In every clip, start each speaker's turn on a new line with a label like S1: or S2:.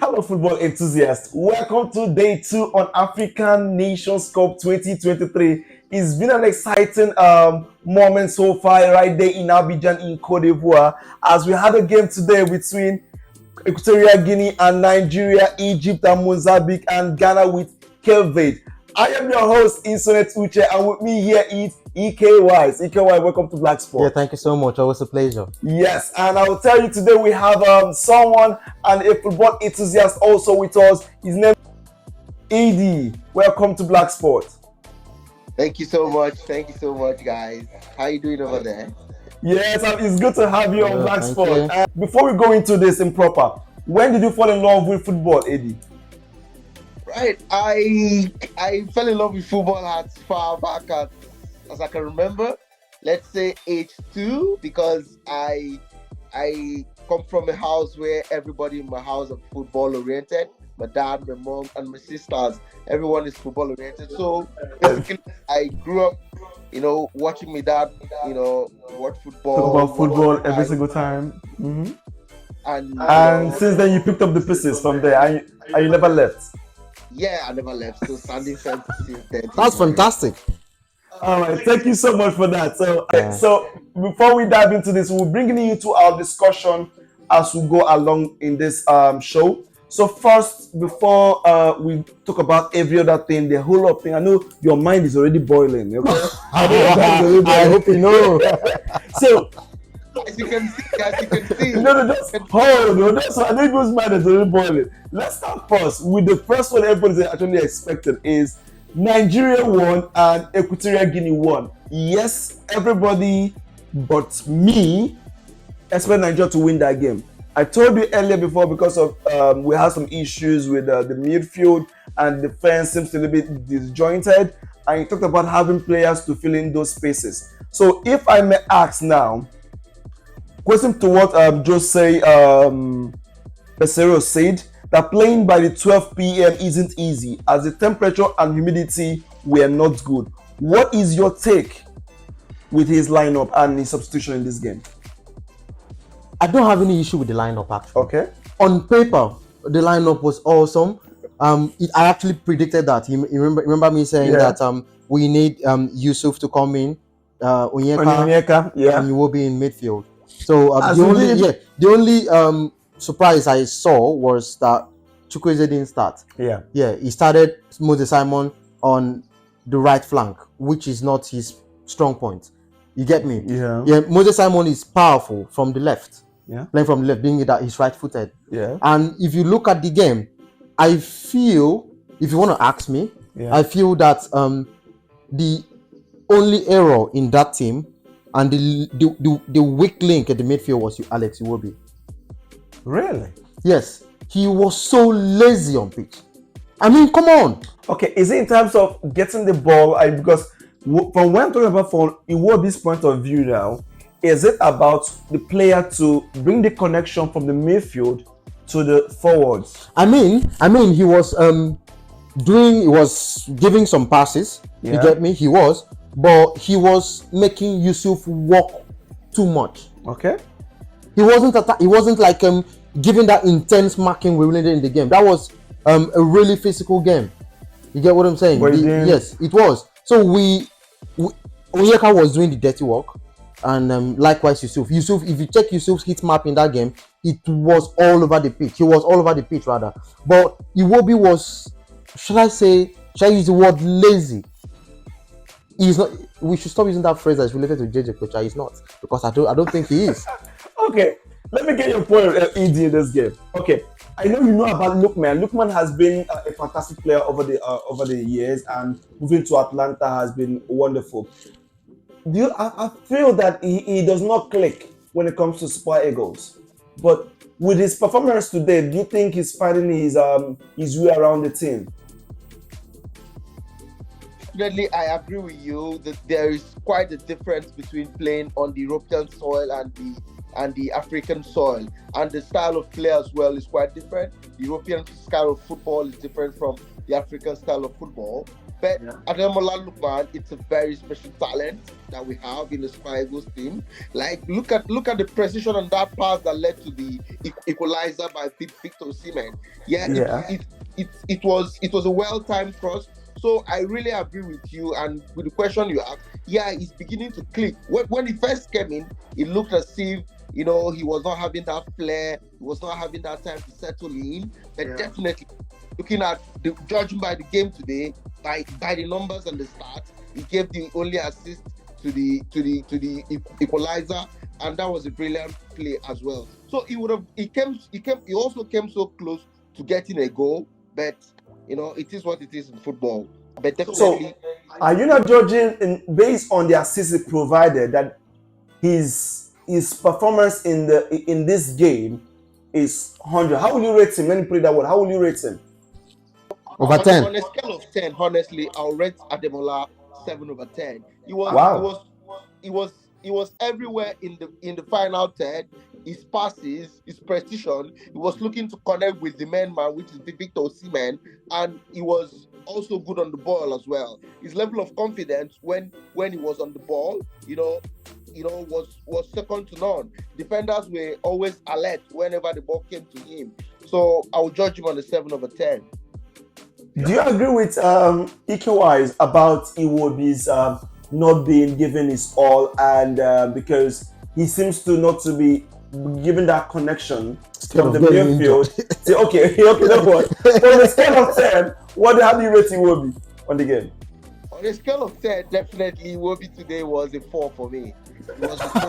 S1: Hello, football enthusiasts. Welcome to day two on African Nations Cup 2023. It's been an exciting moment so far right there in Abidjan in Cote d'Ivoire as we had a game today between Equatorial Guinea and Nigeria, Egypt and Mozambique, and Ghana with Cape Verde. I am your host, Insonet Uche, and with me here is EKY. EKY, welcome to Blaqsport.
S2: Yeah, thank you so much. Always a pleasure.
S1: Yes, and I will tell you today we have someone and a football enthusiast also with us. His name is AD. Welcome to Blaqsport.
S3: Thank you so much. Thank you so much, guys. How you doing over there?
S1: Yes, it's good to have you on
S2: Yeah,
S1: Blaqsport. Before we go into this improper, when did you fall in love with football, AD?
S3: Right. I fell in love with football as far back as I can remember. Let's say age 2, because I come from a house where everybody in my house are football oriented. My dad, my mom, and my sisters, everyone is football oriented. So basically, I grew up, watching my dad, watch football.
S1: Talk about football every single time. And since then, you picked up the pieces from there, and you never left.
S3: Yeah, I never left. So standing since then.
S2: That's fantastic.
S1: All right, thank you so much for that. So before we dive into this, we're bringing you to our discussion as we go along in this show. So first, before we talk about every other thing, the whole of thing, I know your mind is already boiling. Okay?
S2: I hope you know.
S1: So,
S3: as you can see.
S1: no, just hold on. That's why I know people's mind is already boiling. Let's start first with the first one everybody's actually expected is Nigeria won and Equatorial Guinea won. Yes, everybody but me expect Nigeria to win that game. I told you earlier before because of we had some issues with the midfield and the defense seems to be a bit disjointed, and you talked about having players to fill in those spaces. So if I may ask now, question to what Jose Pesero said, that playing by the 12 p.m. isn't easy as the temperature and humidity were not good. What is your take with his lineup and his substitution in this game?
S2: I don't have any issue with the lineup actually.
S1: Okay.
S2: On paper, the lineup was awesome. I actually predicted that. You remember me saying that we need Yusuf to come in, Onyeka, and you will be in midfield. So the only surprise I saw was that Chukwueze didn't start. Yeah, he started Moses Simon on the right flank, which is not his strong point. You get me? Yeah. Moses Simon is powerful from the left.
S1: Yeah.
S2: Playing from the left, being that he's right-footed.
S1: Yeah.
S2: And if you look at the game, I feel, if you want to ask me, I feel that the only error in that team and the weak link at the midfield was Alex Iwobi.
S1: Really?
S2: Yes. He was so lazy on pitch. I mean, come on.
S1: Okay, is it in terms of getting the ball? Because from when I'm talking about from Iwobi's point of view now, is it about the player to bring the connection from the midfield to the forwards?
S2: I mean, he was giving some passes. You get me? But he was making Yusuf walk too much.
S1: Okay.
S2: He wasn't like giving that intense marking we really did in the game. That was a really physical game. You get what I'm saying? Yes, it was. So Onyeka was doing the dirty work, and likewise Yusuf. If you check Yusuf's heat map in that game, it was all over the pitch. He was all over the pitch rather. But Iwobi was, should I use the word lazy? He's not. We should stop using that phrase that's related to JJ Kocha. He's not, because I don't think he is.
S1: Okay, let me get your point of ED in this game. Okay, I know you know about Lookman. Lookman has been a fantastic player over the years, and moving to Atlanta has been wonderful. I feel that he does not click when it comes to Super Eagles, but with his performance today, do you think he's finding his way around the team?
S3: Definitely, I agree with you that there is quite a difference between playing on the European soil and the and the African soil, and the style of play as well is quite different. The European style of football is different from the African style of football. But Ademola Lookman, it's a very special talent that we have in the Super Eagles team. Like, look at the precision on that pass that led to the equalizer by Victor Osimhen. It was a well-timed cross. So I really agree with you, and with the question you asked, he's beginning to click. When he first came in, it looked as if he was not having that flair, he was not having that time to settle in. But definitely, looking at judging by the game today, by the numbers and the stats, he gave the only assist to the equalizer, and that was a brilliant play as well. So he also came so close to getting a goal, but it is what it is in football. But definitely,
S1: so are you not judging based on the assist he provided that his performance in this game is 100? How will you rate him? Let me put it that way. How will you rate him?
S2: Over 10.
S3: On a scale of 10, honestly, I'll rate Ademola 7/10. He was everywhere in the final third. His passes, his precision. He was looking to connect with the man, which is Victor Osimhen, and he was also good on the ball as well. His level of confidence when he was on the ball, was second to none. Defenders were always alert whenever the ball came to him. So I would judge him on a 7/10.
S1: Do you agree with Ike about Iwobi's not being given his all, and because he seems to not to be given that connection from the midfield? Okay, no what? On a scale of 10, how do you rate Iwobi on the game?
S3: On a scale of 10, definitely Iwobi today was a 4 for me. It was a 4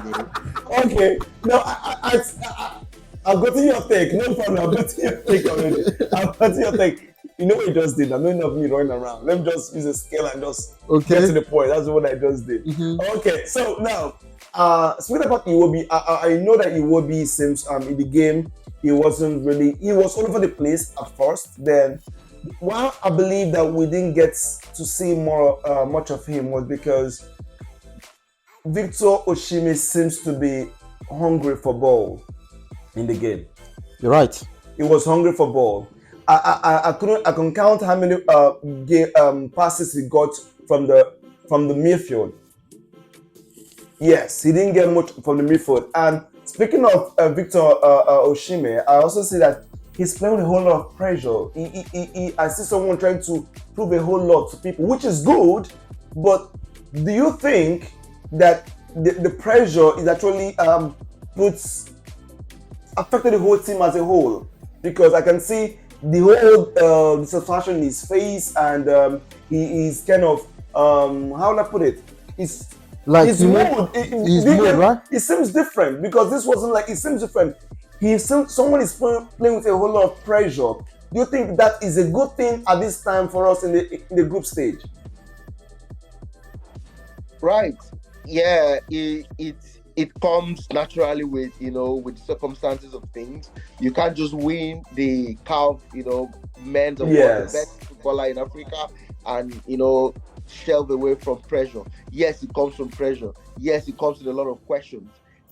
S3: today.
S1: Okay, no, I've gotten your take. No problem, I've gotten your take already. I've gotten your take. You know what you just did? I'm not of me running around. Let me just use a scale and just get to the point. That's what I just did. Okay, so now, speaking about Iwobi, I know that Iwobi seems in the game he was all over the place at first. Then, why I believe that we didn't get to see much of him was because Victor Osimhen seems to be hungry for ball in the game.
S2: You're right.
S1: He was hungry for ball. I can count how many passes he got from the midfield. Yes, he didn't get much from the midfield. And speaking of Victor Osimhen, I also see that he's playing with a whole lot of pressure. I see someone trying to prove a whole lot to people, which is good. But do you think that the pressure is actually affected the whole team as a whole? Because I can see the whole dissatisfaction in his face, and he is kind of how will I put it? His mood, right? It seems different because this wasn't like it seems different. Someone is playing with a whole lot of pressure. Do you think that is a good thing at this time for us in the group stage?
S3: Right. Yeah. It comes naturally with with circumstances of things. You can't just win the CAF men's award, the best footballer in Africa, and shelve away from pressure. Yes, it comes from pressure. Yes, it comes with a lot of questions.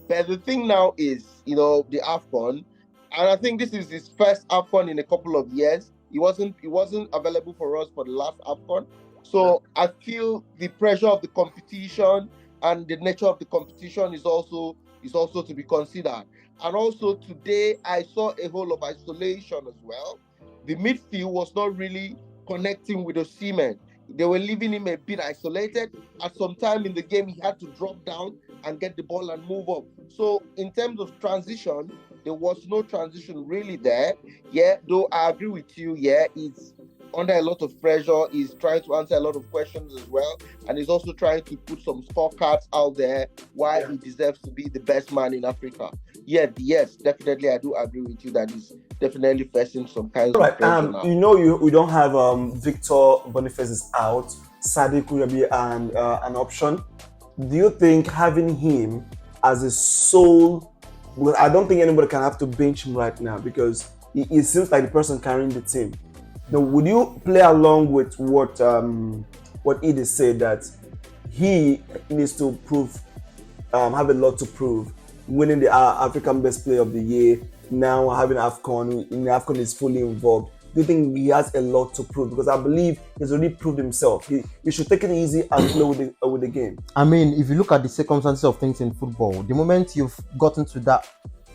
S3: But the thing now is, the AFCON, and I think this is his first AFCON in a couple of years. It wasn't available for us for the last AFCON. So I feel the pressure of the competition and the nature of the competition is also to be considered. And also today I saw a whole of isolation as well. The midfield was not really connecting with Osimhen. They were leaving him a bit isolated. At some time in the game, he had to drop down and get the ball and move up. So in terms of transition, there was no transition really there. Yeah, though I agree with you. Yeah, he's under a lot of pressure. He's trying to answer a lot of questions as well. And he's also trying to put some scorecards out there why he deserves to be the best man in Africa. Yeah, yes, definitely I do agree with you that he's definitely facing some kinds of pressure now.
S1: We don't have Victor Boniface is out, Sadiq Kuyabi and an option. Do you think having him as a sole, well, I don't think anybody can have to bench him right now because it seems like the person carrying the team. Now, would you play along with what Edith said that he needs to prove, have a lot to prove winning the African Best Player of the Year, now having AFCON, in AFCON is fully involved. Do you think he has a lot to prove? Because I believe he's already proved himself. He should take it easy and play with the game.
S2: I mean, if you look at the circumstances of things in football, the moment you've gotten to that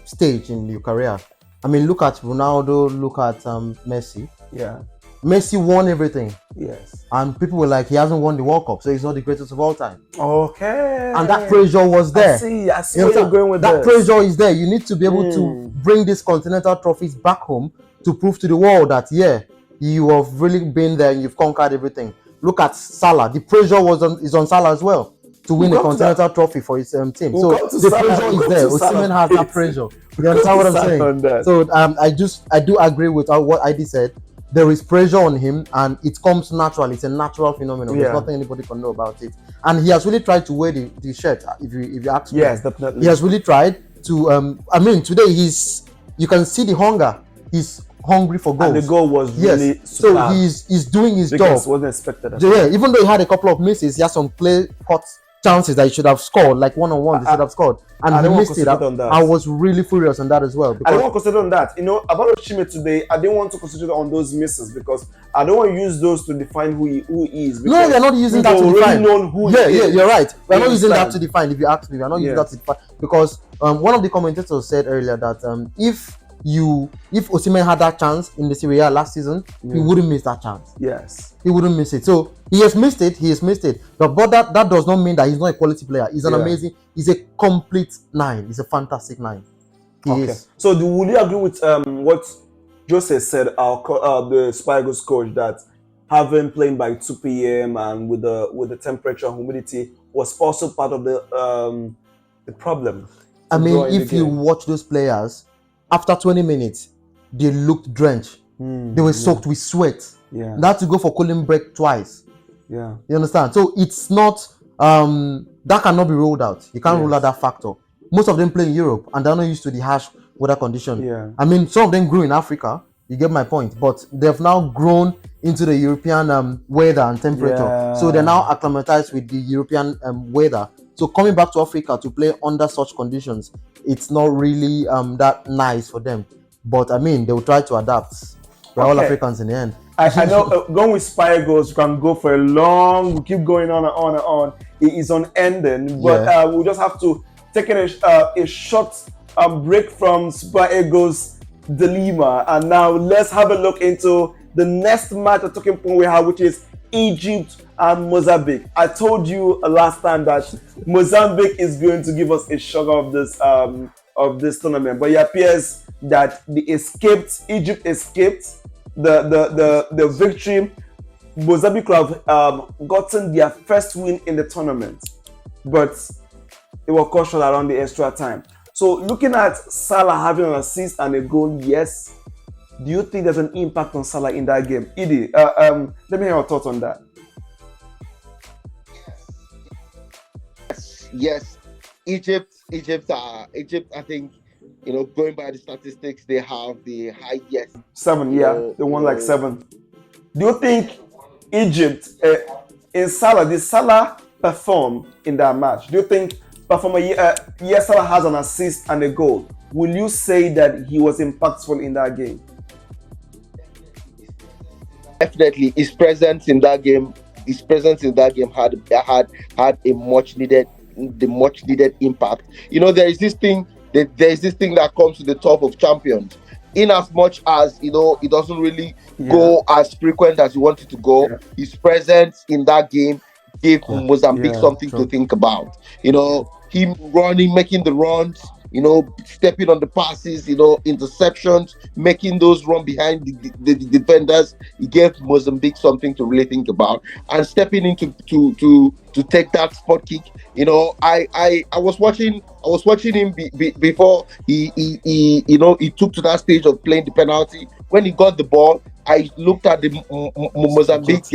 S2: stage in your career, I mean, look at Ronaldo, look at Messi.
S1: Yeah.
S2: Messi won everything.
S1: Yes.
S2: And people were like, he hasn't won the World Cup, so he's not the greatest of all time.
S1: Okay.
S2: And that pressure was there.
S1: I see where you're going with
S2: that. That pressure is there. You need to be able to bring these continental trophies back home to prove to the world that, yeah, you have really been there and you've conquered everything. Look at Salah. The pressure is on Salah as well to win a continental trophy for his team. So the pressure is there. Osimhen has that pressure. You understand what I'm saying? So I do agree with what ID said. There is pressure on him and it comes naturally. It's a natural phenomenon. There's nothing anybody can know about it. And he has really tried to wear the shirt, if you ask me.
S1: Yes, definitely.
S2: He has really tried to I mean, today you can see the hunger. He's hungry for goals.
S1: And the goal was really superb.
S2: So he's doing his
S1: because
S2: job.
S1: It wasn't expected.
S2: Yeah, even though he had a couple of misses, he had some clear-cut chances that he should have scored, like one-on-one he should have scored. And he missed it. I was really furious on that as well.
S1: I don't want to concentrate on that. You know, about Osimhen today, I didn't want to concentrate on those misses because I don't want to use those to define who he is.
S2: No, we're not using that to define. Yeah, you're right. We're not using that to define. If you ask me, we're not using that to define. Because one of the commentators said earlier that if Osimhen had that chance in the Serie A last season, he wouldn't miss that chance.
S1: Yes.
S2: He wouldn't miss it. So he has missed it. But that does not mean that he's not a quality player. He's an amazing, he's a complete 9. He's a fantastic 9. He is.
S1: So would you agree with what Jose said, the Super Eagles coach, that having playing by 2 p.m. and with the temperature and humidity was also part of the problem?
S2: I mean, if you watch those players, after 20 minutes, they looked drenched. They were soaked with sweat.
S1: Yeah.
S2: They had to go for cooling break twice.
S1: Yeah.
S2: You understand? So it's not that cannot be ruled out. You can't rule out that factor. Most of them play in Europe and they're not used to the harsh weather condition.
S1: Yeah.
S2: I mean, some of them grew in Africa. You get my point. But they've now grown into the European weather and temperature.
S1: Yeah.
S2: So they're now acclimatized with the European weather. So coming back to Africa to play under such conditions, it's not really that nice for them. But I mean, they will try to adapt. We're all Africans in the end.
S1: I know going with Spy Goals can go for a long, we keep going on and on and on. It is unending, but we'll just have to take a short break from Super Eagles dilemma. And now let's have a look into the next match, the talking point we have, which is Egypt and Mozambique. I told you last time that Mozambique is going to give us a shock of this tournament, but it appears that Egypt escaped the victory. Mozambique could have gotten their first win in the tournament, but it was cut short around the extra time. So looking at Salah having an assist and a goal, yes. Do you think there's an impact on Salah in that game? Edie, let me hear your thoughts on that.
S3: Yes. Egypt, I think, going by the statistics, they have the highest.
S1: 7, they won like 7. Do you think Egypt, in Salah, did Salah perform in that match? Do you think yes, Salah has an assist and a goal? Will you say that he was impactful in that game?
S3: Definitely, his presence in that game had a much needed impact. There is this thing that comes to the top of champions. In as much as it doesn't really go as frequent as you want it to go, his presence in that game gave Mozambique something to think about. Him running, making the runs, stepping on the passes, interceptions, making those run behind the defenders. He gave Mozambique something to really think about, and stepping into to take that spot kick. I was watching him before he took to that stage of playing the penalty. When he got the ball, I looked at the Mozambique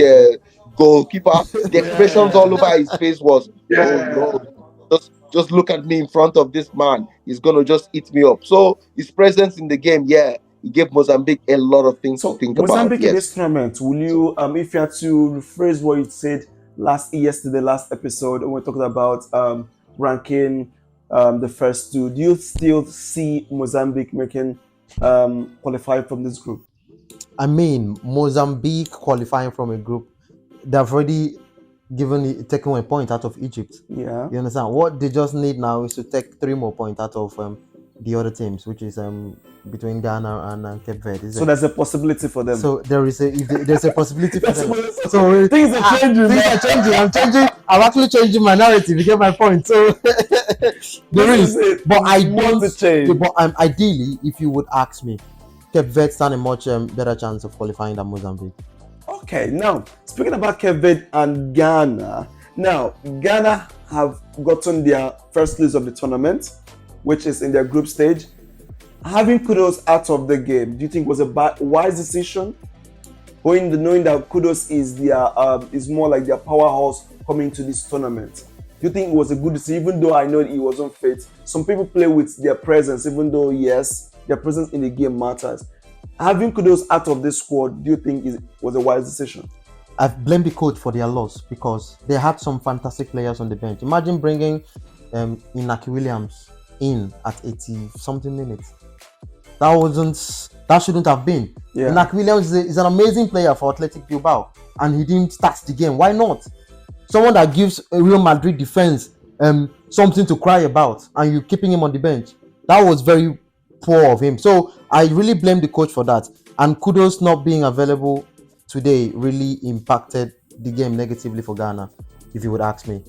S3: goalkeeper. The expressions all over his face was, oh no, just look at me in front of this man. He's gonna just eat me up. So his presence in the game, he gave Mozambique a lot of things to think about.
S1: Mozambique in this tournament, will you, if you had to rephrase what you said last episode, when we're talking about ranking the first two, do you still see Mozambique making qualify from this group?
S2: I mean, Mozambique qualifying from a group, they've already taken a point out of Egypt.
S1: Yeah.
S2: You understand? What they just need now is to take 3 more points out of the other teams, which is between Ghana and Cape Verde.
S1: So there's a possibility for them.
S2: So there's a possibility for them.
S1: So things are changing.
S2: Things are changing. I'm changing. I'm actually changing my narrative. You get my point. So there is, but I don't change. But ideally, if you would ask me, Cape Verde stand a much better chance of qualifying than Mozambique.
S1: Okay, now speaking about Cape Verde and Ghana, now Ghana have gotten their first lose of the tournament, which is in their group stage. Having Kudus out of the game, do you think was a wise decision? Knowing that Kudus is is more like their powerhouse coming to this tournament. Do you think it was a good decision, even though I know he wasn't fit? Some people play with their presence, even though yes, their presence in the game matters. Having Kudus out of this squad, do you think it was a wise decision?
S2: I blame the coach for their loss because they had some fantastic players on the bench. Imagine bringing Inaki Williams in at 80 something minutes. That shouldn't have been. Yeah. Inaki Williams is an amazing player for Athletic Bilbao, and he didn't start the game. Why not? Someone that gives a Real Madrid defense something to cry about, and you keeping him on the bench. That was very poor of him. So I really blame the coach for that. And Kudus not being available today really impacted the game negatively for Ghana, if you would ask me.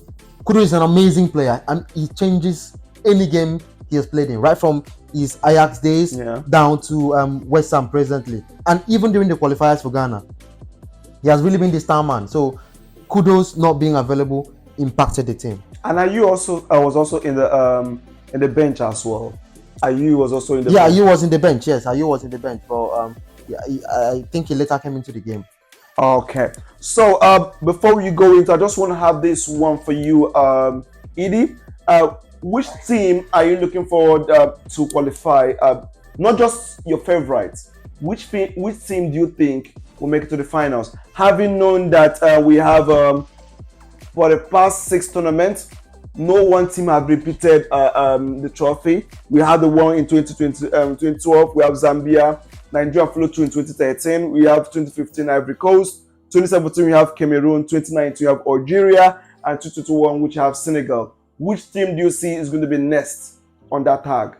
S2: Kudus is an amazing player, and he changes any game he has played in, right from his Ajax days down to West Ham presently, and even during the qualifiers for Ghana, he has really been the star man. So Kudus not being available impacted the team.
S1: And I was also in the bench as well. Ayew was also in the bench.
S2: Ayew was in the bench. Yes, Ayew was in the bench, but I think he later came into the game.
S1: Okay, so before you go into, I just want to have this one for you, Edie. Which team are you looking forward to qualify? Not just your favorites. Which team do you think will make it to the finals? Having known that we have for the past 6 tournaments, no one team have repeated the trophy. We had the one in 2012. We have Zambia. Nigeria flew through in 2013. We have 2015 Ivory Coast. 2017 we have Cameroon. 2019 we have Algeria, and 2021 which have Senegal. Which team do you see is going to be next on that tag?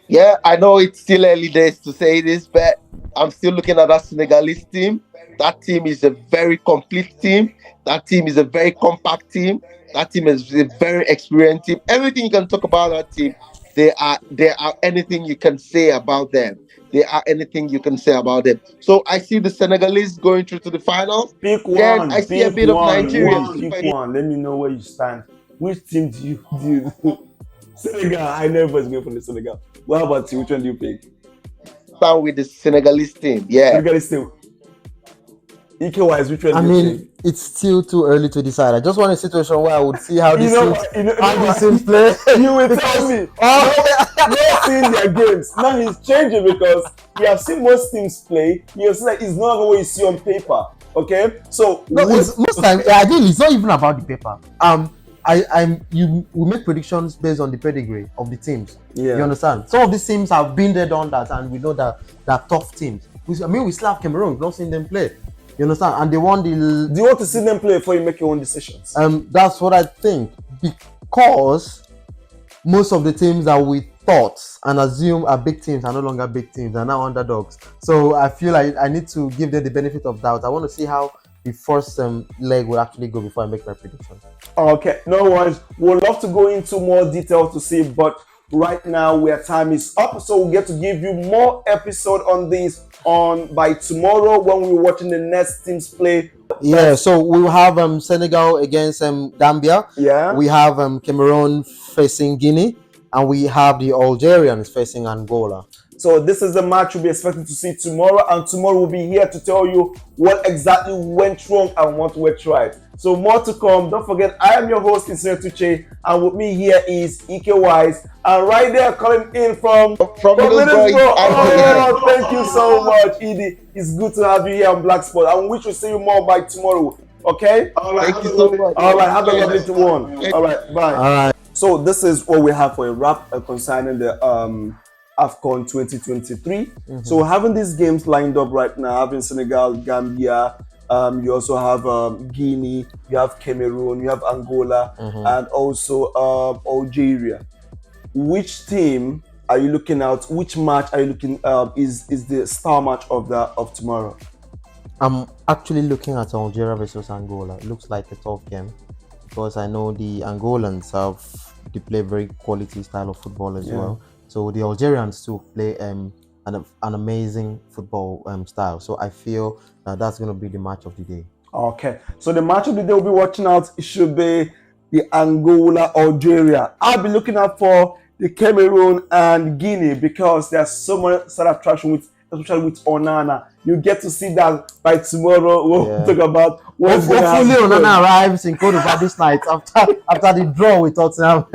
S3: Yeah, I know it's still early days to say this, but I'm still looking at that Senegalese team. That team is a very complete team. That team is a very compact team. That team is a very experienced team. Everything you can talk about that team, they are anything you can say about them. They are anything you can say about them. So I see the Senegalese going through to the finals.
S1: Pick one.
S3: Then I see a bit of Nigeria.
S1: Pick one. Let me know where you stand. Which team do you Senegal. I never was going for the Senegal. What about you? Which one do you pick?
S3: Start with the Senegalese team. Yeah.
S1: Senegalese team. Ike-wise, which one do you think?
S2: It's still too early to decide. I just want a situation where I would see how these teams play.
S1: You will tell me. Not seeing their games. Now he's changing because we have seen most teams play. You have seen that it's not what you see on paper. Okay, so
S2: most times, again, it's not even about the paper. We make predictions based on the pedigree of the teams.
S1: Yeah.
S2: You understand? Some of these teams have been there, done that, and we know that they're tough teams. We still have Cameroon. We've not seen them play. You understand? And they won the.
S1: Do you want to see them play before you make your own decisions?
S2: That's what I think, because most of the teams that we thought and assume are big teams are no longer big teams, are now underdogs. So I feel like I need to give them the benefit of doubt. I want to see how the first leg will actually go before I make my prediction. Okay,
S1: no worries. We'd love to go into more details to see, but right now where time is up, so we'll get to give you more episode on this by tomorrow when we're watching the next teams play.
S2: Yeah, so we will have Senegal against Gambia.
S1: Yeah,
S2: we have Cameroon facing Guinea, and we have the Algerians facing Angola.
S1: So this is the match we'll be expecting to see tomorrow, and tomorrow we'll be here to tell you what exactly went wrong and what went right. So more to come. Don't forget, I am your host, Insonet Uche, and with me here is Ike Wise, and right there calling in from Middlesbrough. Oh, thank you so much, Edie. It's good to have you here on Blaqsport, and we should see you more by tomorrow. Okay?
S3: Thank you so much.
S1: All right, have a lovely one. All right, bye.
S2: All right.
S1: So this is what we have for a wrap concerning the AFCON 2023. So we're having these games lined up right now, having Senegal, Gambia, you also have Guinea, you have Cameroon, you have Angola, and also Algeria. Which team are you looking at? Which match are you looking is the star match of tomorrow?
S2: I'm actually looking at Algeria versus Angola. It looks like a tough game because I know the Angolans they play very quality style of football as well. So the Algerians too play an amazing football style. So I feel that's going to be the match of the day.
S1: Okay, so the match of the day we'll be watching out, it should be the Angola Algeria. I'll be looking out for the Cameroon and Guinea because there's so much sort of attraction with, especially with Onana. You get to see that by tomorrow. We'll talk about what's going to happen.
S2: Hopefully Onana arrives in Cote d'Ivoire this night after the draw with Tottenham.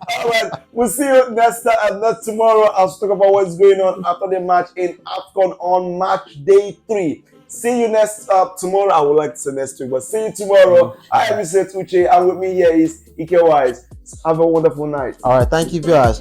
S1: All right, we'll see you next tomorrow. I'll talk about what's going on after the match in AFCON on match day 3. See you next tomorrow. I would like to say next week, but see you tomorrow. I am Insonet Uche, and with me here is Ike Wise. Have a wonderful night.
S2: All right, thank you, viewers.